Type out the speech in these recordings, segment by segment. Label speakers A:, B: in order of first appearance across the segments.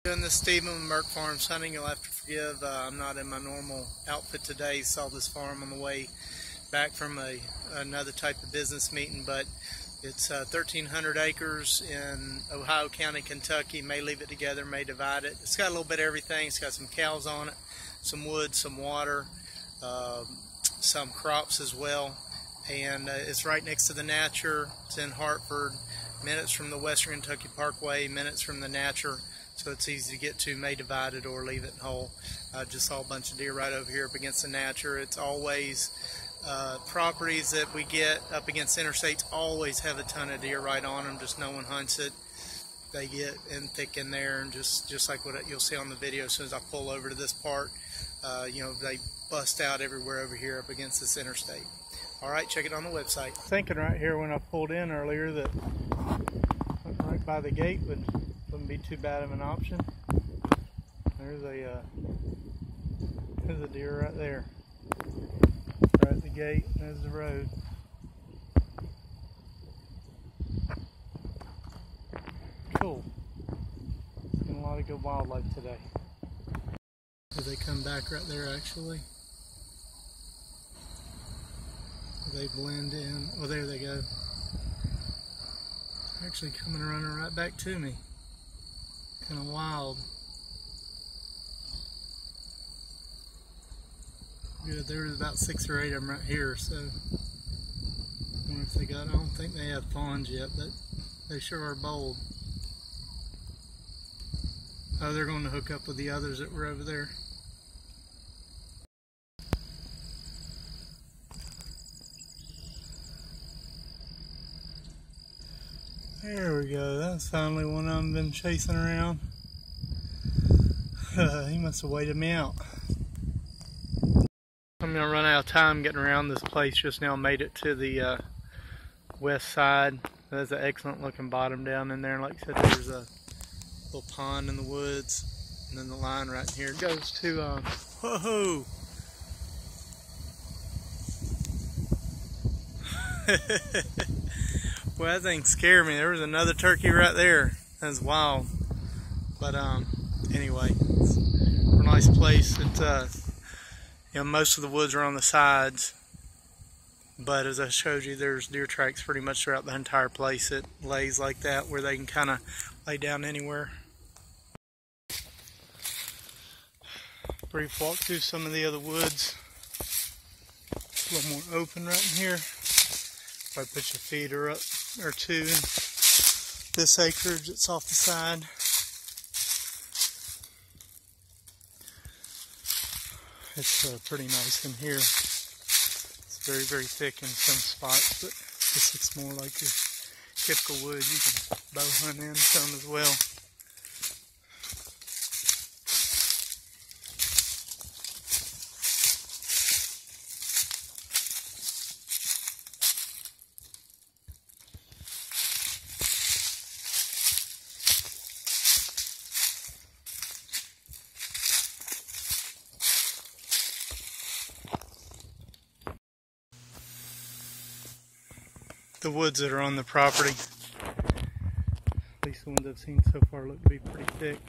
A: Doing this Stephen with Merk Farms hunting. You'll have to forgive, I'm not in my normal outfit today. Saw this farm on the way back from another type of business meeting, but it's 1,300 acres in Ohio County, Kentucky. May leave it together, may divide it. It's got a little bit of everything. It's got some cows on it, some wood, some water, some crops as well. And it's right next to the Natcher. It's in Hartford, minutes from the Western Kentucky Parkway, minutes from the Natcher. So it's easy to get to, may divide it or leave it whole. Just saw a bunch of deer right over here up against the Natcher. It's always properties that we get up against interstates always have a ton of deer right on them, just no one hunts it. They get in thick in there, and just like what you'll see on the video, as soon as I pull over to this part, you know, they bust out everywhere over here up against this interstate. All right, check it on the website. Thinking right here when I pulled in earlier that right by the gate wouldn't be too bad of an option. There's a deer right there. Right at the gate, and there's the road. Cool. Getting a lot of good wildlife today. Do they come back right there actually? Do they blend in? Oh, there they go. Actually coming running right back to me. Kind of wild. Good, there's about 6 or 8 of them right here, so I wonder if they got, I don't think they have fawns yet, but they sure are bold. Oh, they're going to hook up with the others that were over there. There we go, that's finally one of them been chasing around. He must have waited me out. I'm going to run out of time getting around this place. Just now made it to the west side. There's an excellent looking bottom down in there. And like I said, there's a little pond in the woods. And then the line right here goes to, whoa! Well, that thing scared me. There was another turkey right there. That's wild. But anyway, it's a nice place. It's you know, most of the woods are on the sides, but as I showed you, there's deer tracks pretty much throughout the entire place. It lays like that where they can kind of lay down anywhere. Brief walk through some of the other woods. It's a little more open right in here. Probably put your feeder up or two in this acreage that's off the side. It's pretty nice in here. It's very, very thick in some spots, but this looks more like your typical wood. You can bow hunt in some as well. The woods that are on the property, at least the ones I've seen so far, look to be pretty thick,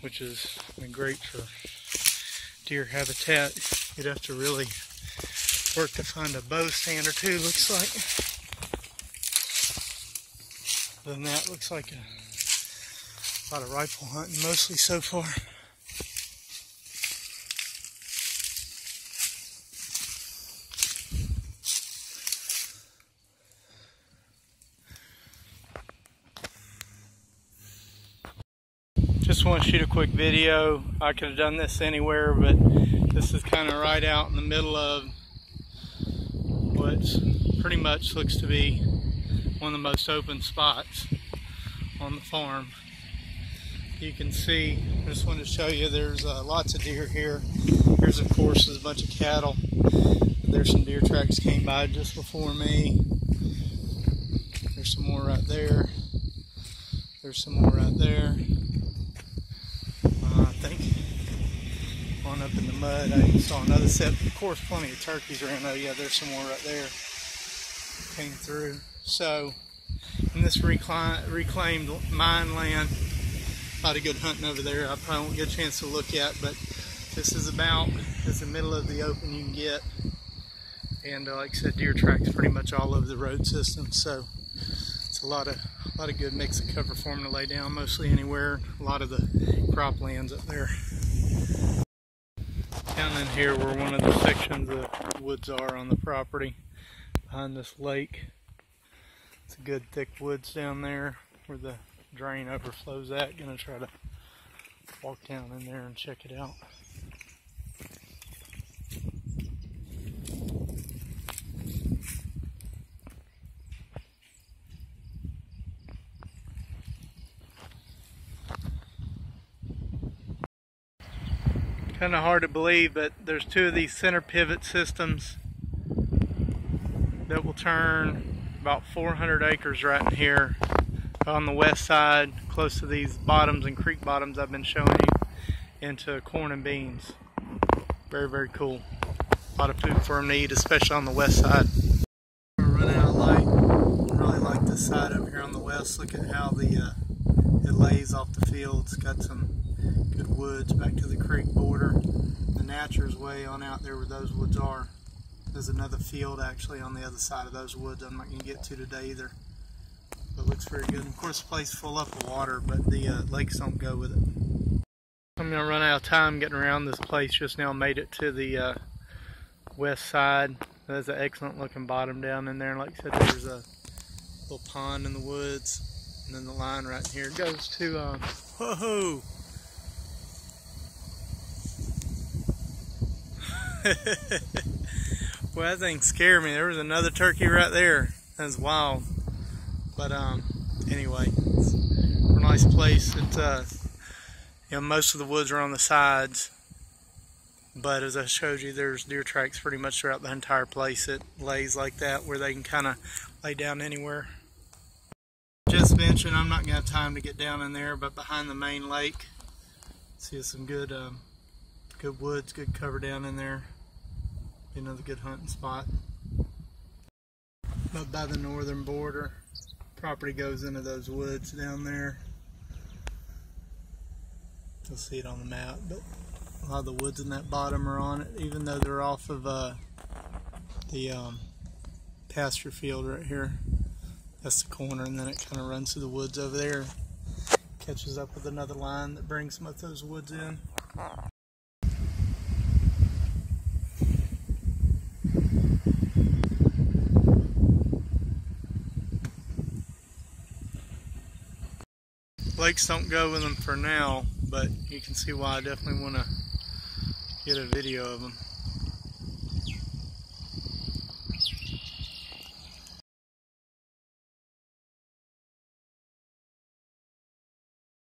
A: which is great for deer habitat. You'd have to really work to find a bow stand or two, looks like. Other than that, looks like a lot of rifle hunting mostly so far. Just want to shoot a quick video. I could have done this anywhere, but this is kind of right out in the middle of what pretty much looks to be one of the most open spots on the farm. You can see, I just wanted to show you, there's lots of deer here. Here's, of course, there's a bunch of cattle. There's some deer tracks came by just before me. There's some more right there. There's some more right there. I think one up in the mud. I saw another set. Of course, plenty of turkeys around. Oh yeah, there's some more right there. Came through. So, in this reclaimed mine land, A lot of good hunting over there. I probably won't get a chance to look at, but this is about as the middle of the open you can get. And like I said, deer tracks pretty much all over the road system, so it's a lot of good mix of cover for them to lay down, mostly anywhere. A lot of the croplands up there. Down in here where one of the sections of woods are on the property, behind this lake. It's a good thick woods down there where the drain overflows at. Gonna try to walk down in there and check it out. Kind of hard to believe, but there's two of these center pivot systems that will turn about 400 acres right in here on the west side, close to these bottoms and creek bottoms I've been showing you, into corn and beans. Very, very cool. A lot of food for them to eat, especially on the west side. We're running out of light. I really like this side over here on the west. Look at how it lays off the field. It's got some good woods back to the creek border. The Natcher's way on out there where those woods are. There's another field actually on the other side of those woods I'm not going to get to today either. But it looks very good. And of course the place is full up of water, but the lakes don't go with it. I'm going to run out of time getting around this place. Just now made it to the west side. There's an excellent looking bottom down in there. And like I said, there's a little pond in the woods. And then the line right here goes to, whoa! Well, that thing scared me. There was another turkey right there. That's wild. But anyway, it's a nice place. It's you know, most of the woods are on the sides, but as I showed you, there's deer tracks pretty much throughout the entire place. It lays like that where they can kind of lay down anywhere. Just mentioned, I'm not going to have time to get down in there, but behind the main lake, see some good good woods, good cover down in there. Another good hunting spot. But by the northern border, property goes into those woods down there. You'll see it on the map, but a lot of the woods in that bottom are on it, even though they're off of the pasture field right here. That's the corner, and then it kind of runs through the woods over there, catches up with another line that brings some of those woods in. Lakes don't go with them for now, but you can see why I definitely want to get a video of them.